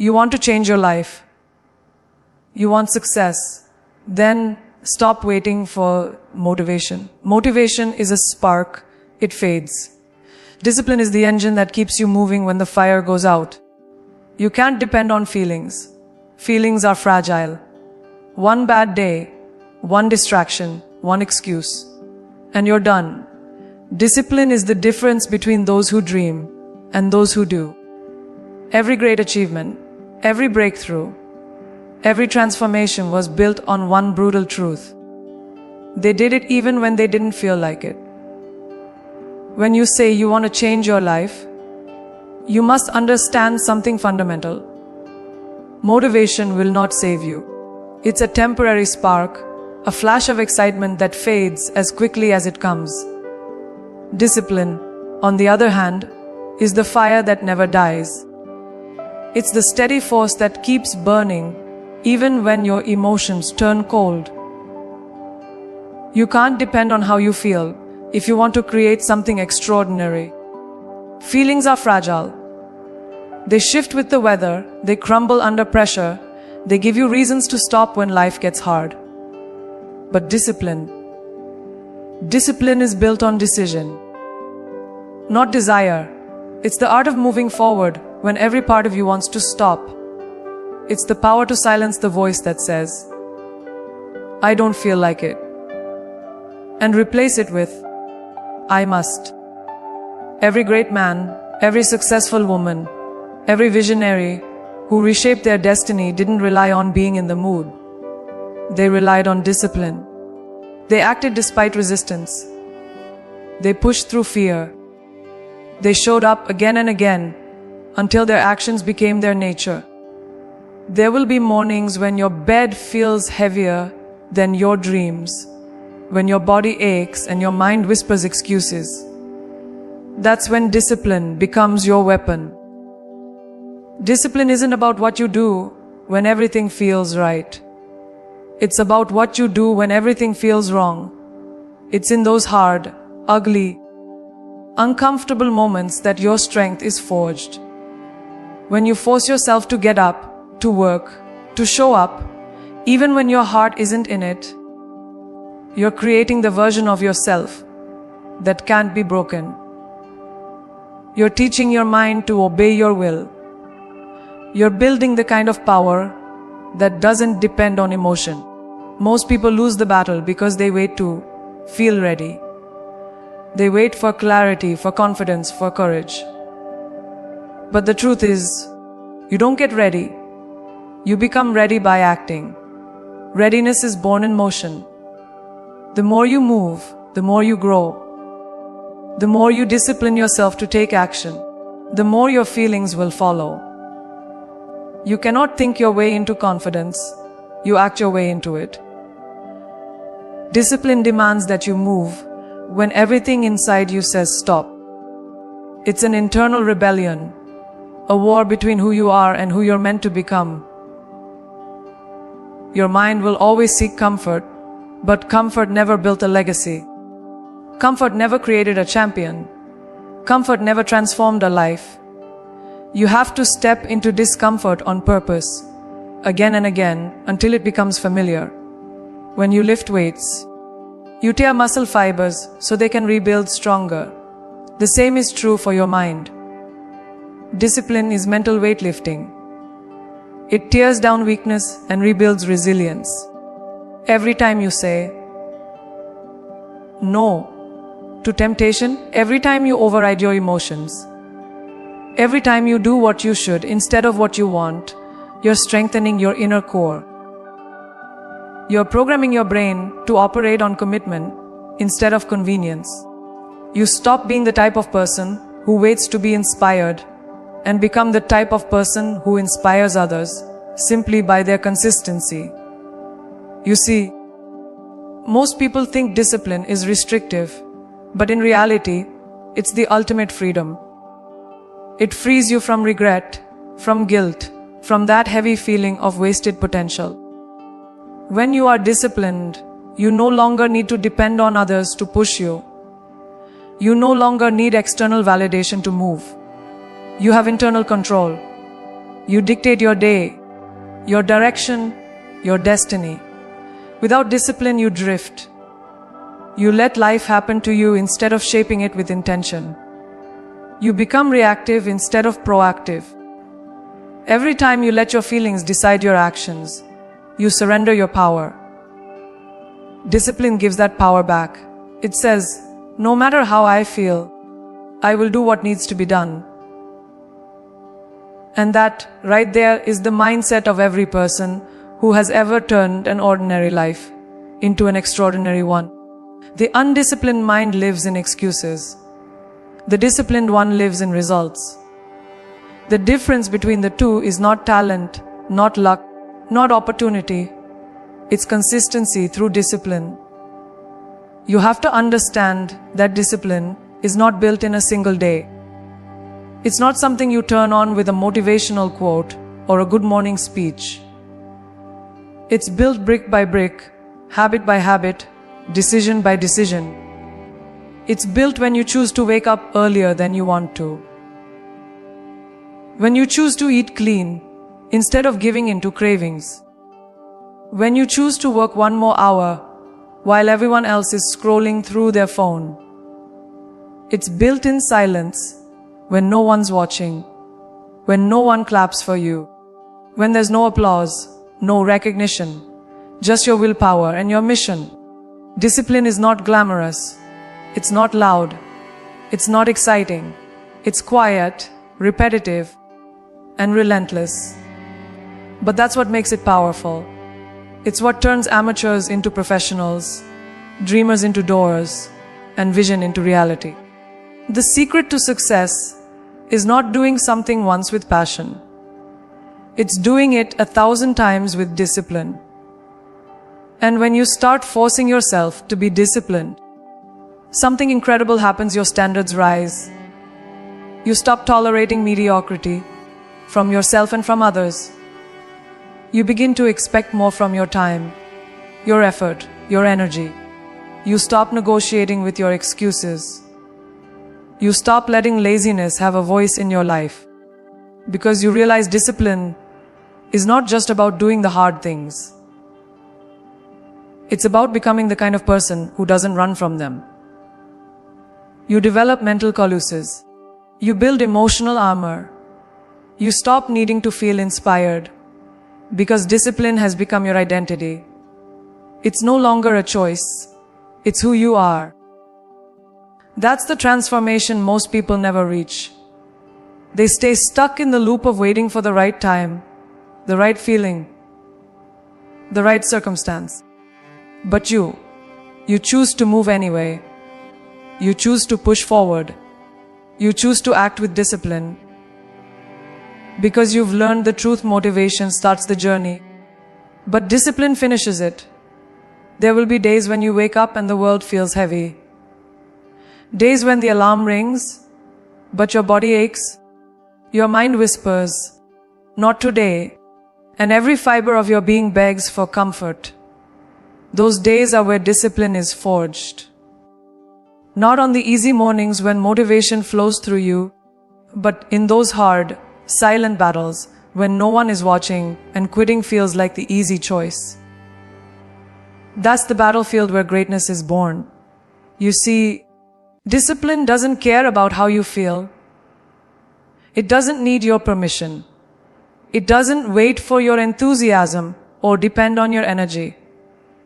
You want to change your life. You want success. Then stop waiting for motivation. Motivation is a spark. It fades. Discipline is the engine that keeps you moving when the fire goes out. You can't depend on feelings. Feelings are fragile. One bad day, one distraction, one excuse, and you're done. Discipline is the difference between those who dream and those who do. Every great achievement, every breakthrough, every transformation was built on one brutal truth. They did it even when they didn't feel like it. When you say you want to change your life, you must understand something fundamental. Motivation will not save you. It's a temporary spark, a flash of excitement that fades as quickly as it comes. Discipline, on the other hand, is the fire that never dies. It's the steady force that keeps burning even when your emotions turn cold. You can't depend on how you feel if you want to create something extraordinary. Feelings are fragile. They shift with the weather, they crumble under pressure, they give you reasons to stop when life gets hard. But discipline is built on decision, not desire. It's the art of moving forward when every part of you wants to stop. It's the power to silence the voice that says, I don't feel like it, and replace it with, I must. Every great man, every successful woman, every visionary who reshaped their destiny didn't rely on being in the mood. They relied on discipline. They acted despite resistance. They pushed through fear. They showed up again and again until their actions became their nature. There will be mornings when your bed feels heavier than your dreams, when your body aches and your mind whispers excuses. That's when discipline becomes your weapon. Discipline isn't about what you do when everything feels right. It's about what you do when everything feels wrong. It's in those hard, ugly, uncomfortable moments that your strength is forged. When you force yourself to get up, to work, to show up, even when your heart isn't in it, you're creating the version of yourself that can't be broken. You're teaching your mind to obey your will. You're building the kind of power that doesn't depend on emotion. Most people lose the battle because they wait to feel ready. They wait for clarity, for confidence, for courage. But the truth is, you don't get ready. You become ready by acting. Readiness is born in motion. The more you move, the more you grow. The more you discipline yourself to take action, the more your feelings will follow. You cannot think your way into confidence. You act your way into it. Discipline demands that you move when everything inside you says stop. It's an internal rebellion, a war between who you are and who you're meant to become. Your mind will always seek comfort, but comfort never built a legacy. Comfort never created a champion. Comfort never transformed a life. You have to step into discomfort on purpose, again and again, until it becomes familiar. When you lift weights, you tear muscle fibers so they can rebuild stronger. The same is true for your mind. Discipline is mental weightlifting. It tears down weakness and rebuilds resilience. Every time you say no to temptation, every time you override your emotions, every time you do what you should instead of what you want, you're strengthening your inner core. You're programming your brain to operate on commitment instead of convenience. You stop being the type of person who waits to be inspired and become the type of person who inspires others simply by their consistency. You see, most people think discipline is restrictive, but in reality, it's the ultimate freedom. It frees you from regret, from guilt, from that heavy feeling of wasted potential. When you are disciplined, you no longer need to depend on others to push you. You no longer need external validation to move. You have internal control. You dictate your day, your direction, your destiny. Without discipline, you drift. You let life happen to you instead of shaping it with intention. You become reactive instead of proactive. Every time you let your feelings decide your actions, you surrender your power. Discipline gives that power back. It says, no matter how I feel, I will do what needs to be done. And that, right there, is the mindset of every person who has ever turned an ordinary life into an extraordinary one. The undisciplined mind lives in excuses. The disciplined one lives in results. The difference between the two is not talent, not luck, not opportunity. It's consistency through discipline. You have to understand that discipline is not built in a single day. It's not something you turn on with a motivational quote or a good morning speech. It's built brick by brick, habit by habit, decision by decision. It's built when you choose to wake up earlier than you want to. When you choose to eat clean instead of giving in to cravings. When you choose to work one more hour while everyone else is scrolling through their phone. It's built in silence, when no one's watching, when no one claps for you, when there's no applause, no recognition, just your willpower and your mission. Discipline is not glamorous, it's not loud, it's not exciting, it's quiet, repetitive, and relentless. But that's what makes it powerful. It's what turns amateurs into professionals, dreamers into doers, and vision into reality. The secret to success is not doing something once with passion. It's doing it 1,000 times with discipline. And when you start forcing yourself to be disciplined, something incredible happens. Your standards rise. You stop tolerating mediocrity from yourself and from others. You begin to expect more from your time, your effort, your energy. You stop negotiating with your excuses. You stop letting laziness have a voice in your life. Because you realize discipline is not just about doing the hard things. It's about becoming the kind of person who doesn't run from them. You develop mental calluses. You build emotional armor. You stop needing to feel inspired because discipline has become your identity. It's no longer a choice. It's who you are. That's the transformation most people never reach. They stay stuck in the loop of waiting for the right time, the right feeling, the right circumstance. But you choose to move anyway. You choose to push forward. You choose to act with discipline. Because you've learned the truth, motivation starts the journey, but discipline finishes it. There will be days when you wake up and the world feels heavy. Days when the alarm rings, but your body aches. Your mind whispers, not today, and every fiber of your being begs for comfort. Those days are where discipline is forged. Not on the easy mornings when motivation flows through you, but in those hard, silent battles when no one is watching and quitting feels like the easy choice. That's the battlefield where greatness is born. You see, discipline doesn't care about how you feel. It doesn't need your permission. It doesn't wait for your enthusiasm or depend on your energy.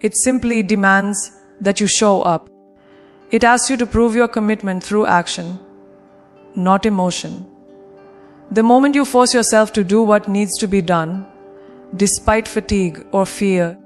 It simply demands that you show up. It asks you to prove your commitment through action, not emotion. The moment you force yourself to do what needs to be done, despite fatigue or fear,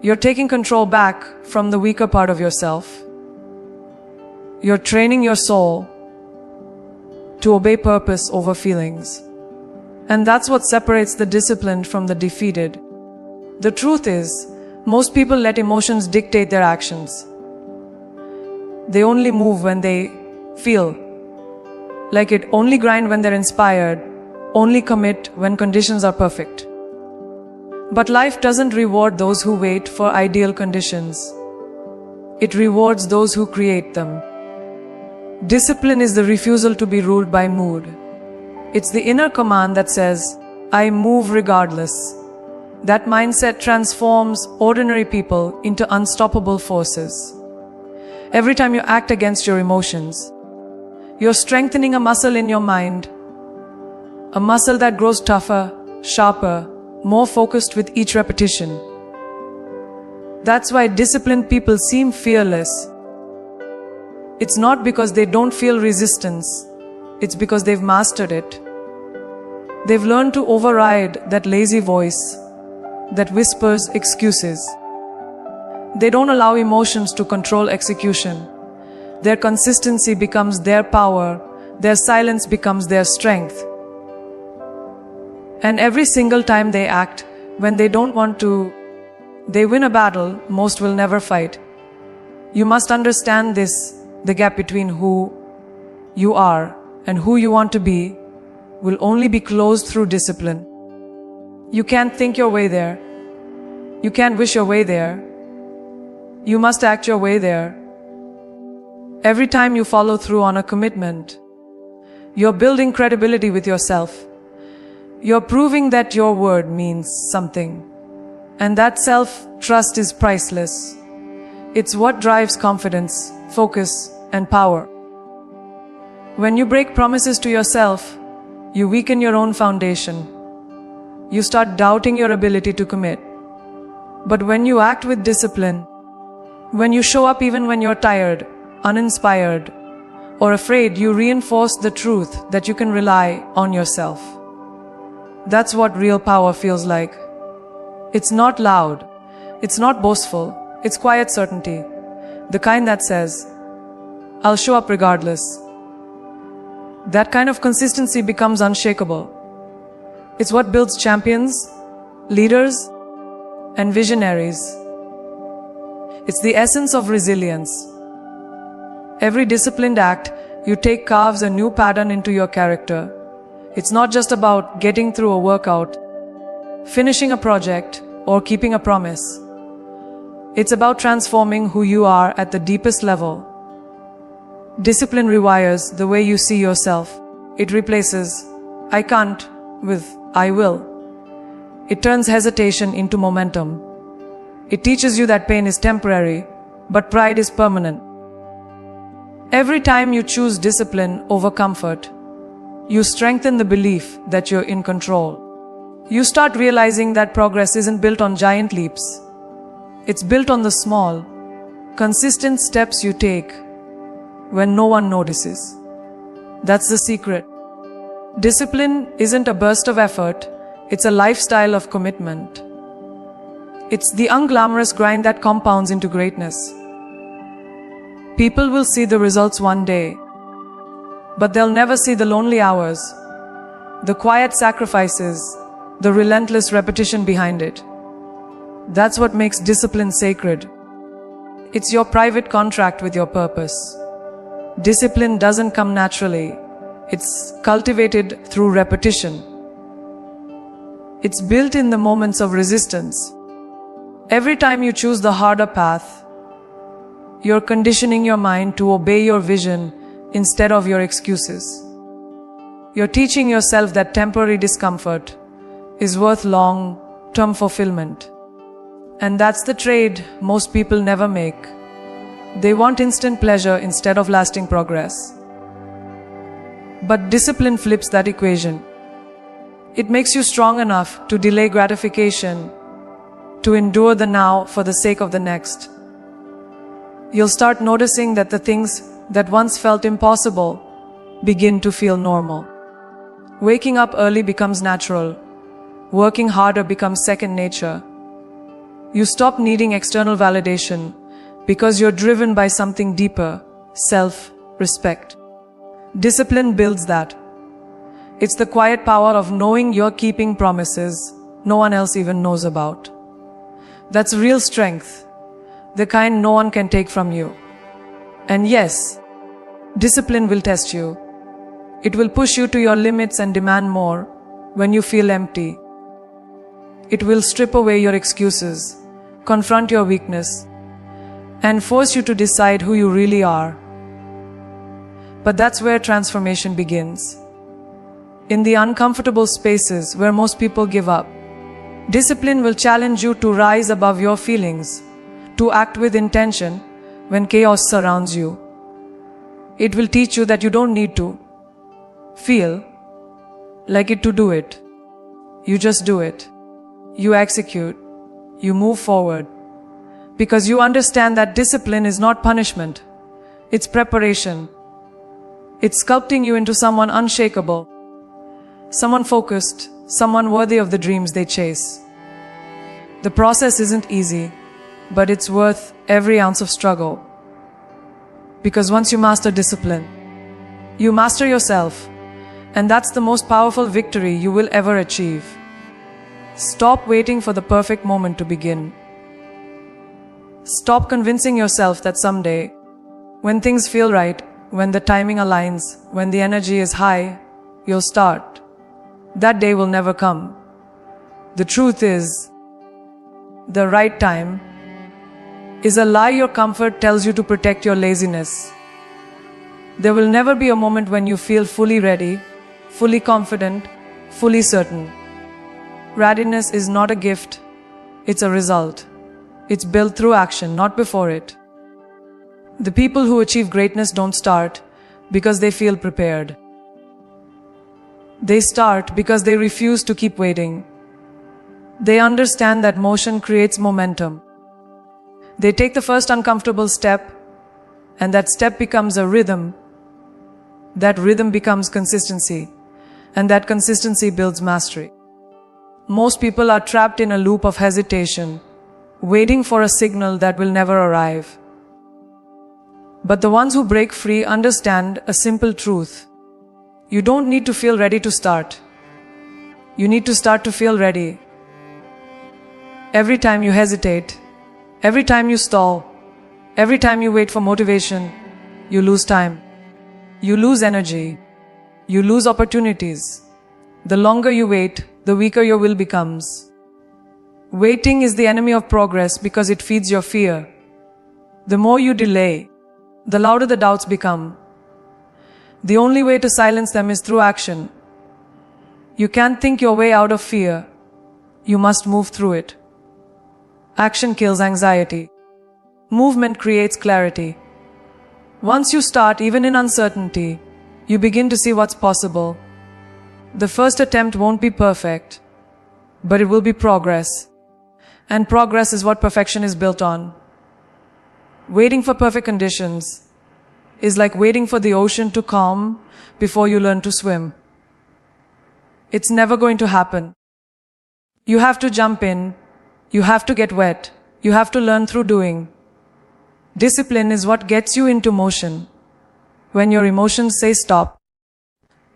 you're taking control back from the weaker part of yourself. You're training your soul to obey purpose over feelings. And that's what separates the disciplined from the defeated. The truth is, most people let emotions dictate their actions. They only move when they feel like it, only grind when they're inspired, only commit when conditions are perfect. But life doesn't reward those who wait for ideal conditions. It rewards those who create them. Discipline is the refusal to be ruled by mood. It's the inner command that says, I move regardless. That mindset transforms ordinary people into unstoppable forces. Every time you act against your emotions, you're strengthening a muscle in your mind, a muscle that grows tougher, sharper, more focused with each repetition. That's why disciplined people seem fearless. It's not because they don't feel resistance, it's because they've mastered it. They've learned to override that lazy voice that whispers excuses. They don't allow emotions to control execution. Their consistency becomes their power, their silence becomes their strength. And every single time they act when they don't want to, they win a battle most will never fight. You must understand this, the gap between who you are and who you want to be will only be closed through discipline. You can't think your way there. You can't wish your way there. You must act your way there. Every time you follow through on a commitment, you're building credibility with yourself. You're proving that your word means something. And that self-trust is priceless. It's what drives confidence, focus, and power. When you break promises to yourself, you weaken your own foundation. You start doubting your ability to commit. But when you act with discipline, when you show up even when you're tired, uninspired, or afraid, you reinforce the truth that you can rely on yourself. That's what real power feels like. It's not loud, it's not boastful, it's quiet certainty. The kind that says, I'll show up regardless. That kind of consistency becomes unshakable. It's what builds champions, leaders, and visionaries. It's the essence of resilience. Every disciplined act you take carves a new pattern into your character. It's not just about getting through a workout, finishing a project, or keeping a promise. It's about transforming who you are at the deepest level. Discipline rewires the way you see yourself. It replaces I can't with I will. It turns hesitation into momentum. It teaches you that pain is temporary, but pride is permanent. Every time you choose discipline over comfort, you strengthen the belief that you're in control. You start realizing that progress isn't built on giant leaps. It's built on the small, consistent steps you take when no one notices. That's the secret. Discipline isn't a burst of effort, it's a lifestyle of commitment. It's the unglamorous grind that compounds into greatness. People will see the results one day, but they'll never see the lonely hours, the quiet sacrifices, the relentless repetition behind it. That's what makes discipline sacred. It's your private contract with your purpose. Discipline doesn't come naturally. It's cultivated through repetition. It's built in the moments of resistance. Every time you choose the harder path, you're conditioning your mind to obey your vision instead of your excuses. You're teaching yourself that temporary discomfort is worth long-term fulfillment. And that's the trade most people never make. They want instant pleasure instead of lasting progress. But discipline flips that equation. It makes you strong enough to delay gratification, to endure the now for the sake of the next. You'll start noticing that the things that once felt impossible begin to feel normal. Waking up early becomes natural. Working harder becomes second nature. You stop needing external validation because you're driven by something deeper, self-respect. Discipline builds that. It's the quiet power of knowing you're keeping promises no one else even knows about. That's real strength, the kind no one can take from you. And yes, discipline will test you. It will push you to your limits and demand more when you feel empty. It will strip away your excuses, confront your weakness, and force you to decide who you really are. But that's where transformation begins. in the uncomfortable spaces where most people give up. Discipline will challenge you to rise above your feelings, to act with intention when chaos surrounds you. It will teach you that you don't need to feel like it to do it. You just do it. You execute. You move forward. Because you understand that discipline is not punishment. It's preparation. It's sculpting you into someone unshakable, someone focused, someone worthy of the dreams they chase. The process isn't easy, but it's worth every ounce of struggle. Because once you master discipline, you master yourself, and that's the most powerful victory you will ever achieve. Stop waiting for the perfect moment to begin. Stop convincing yourself that someday, when things feel right, when the timing aligns, when the energy is high, you'll start. That day will never come. The truth is, the right time is a lie your comfort tells you to protect your laziness. There will never be a moment when you feel fully ready, fully confident, fully certain. Readiness is not a gift, it's a result. It's built through action, not before it. The people who achieve greatness don't start because they feel prepared. They start because they refuse to keep waiting. They understand that motion creates momentum. They take the first uncomfortable step, and that step becomes a rhythm. That rhythm becomes consistency, and that consistency builds mastery. Most people are trapped in a loop of hesitation, waiting for a signal that will never arrive. But the ones who break free understand a simple truth. You don't need to feel ready to start. You need to start to feel ready. Every time you hesitate, every time you stall, every time you wait for motivation, you lose time. You lose energy. You lose opportunities. The longer you wait, the weaker your will becomes. Waiting is the enemy of progress because it feeds your fear. The more you delay, the louder the doubts become. The only way to silence them is through action. You can't think your way out of fear. You must move through it. Action kills anxiety. Movement creates clarity. Once you start, even in uncertainty, you begin to see what's possible. The first attempt won't be perfect, but it will be progress. And progress is what perfection is built on. Waiting for perfect conditions is like waiting for the ocean to calm before you learn to swim. It's never going to happen. You have to jump in. You have to get wet. You have to learn through doing. Discipline is what gets you into motion. When your emotions say stop,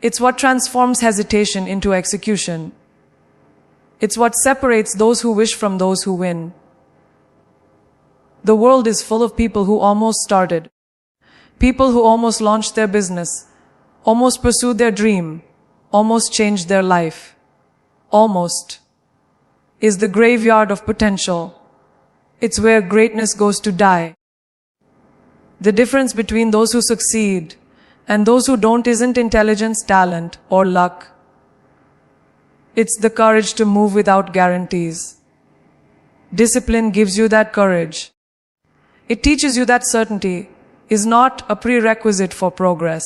it's what transforms hesitation into execution. It's what separates those who wish from those who win. The world is full of people who almost started. People who almost launched their business, almost pursued their dream, almost changed their life. Almost is the graveyard of potential. It's where greatness goes to die. The difference between those who succeed and those who don't isn't intelligence, talent, or luck. It's the courage to move without guarantees. Discipline gives you that courage. It teaches you that certainty is not a prerequisite for progress.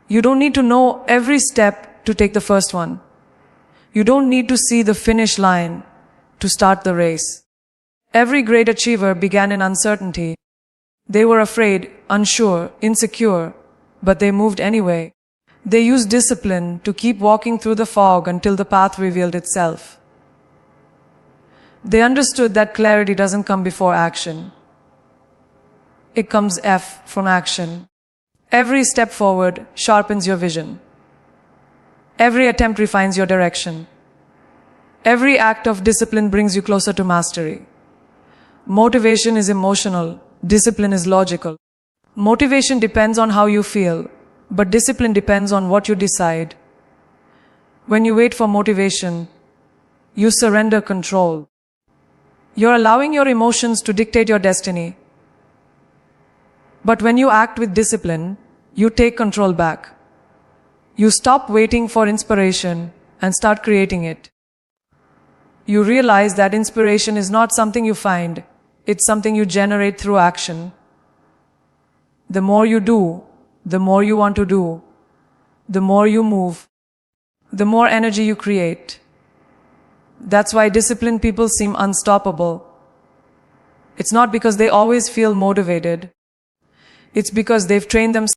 You don't need to know every step to take the first one. You don't need to see the finish line to start the race. Every great achiever began in uncertainty. They were afraid, unsure, insecure, but they moved anyway. They used discipline to keep walking through the fog until the path revealed itself. They understood that clarity doesn't come before action. It comes from action. Every step forward sharpens your vision. Every attempt refines your direction. Every act of discipline brings you closer to mastery. Motivation is emotional. Discipline is logical. Motivation depends on how you feel, but discipline depends on what you decide. When you wait for motivation, you surrender control. You're allowing your emotions to dictate your destiny. But when you act with discipline, you take control back. You stop waiting for inspiration and start creating it. You realize that inspiration is not something you find, it's something you generate through action. The more you do, the more you want to do, the more you move, the more energy you create. That's why disciplined people seem unstoppable. It's not because they always feel motivated. It's because they've trained themselves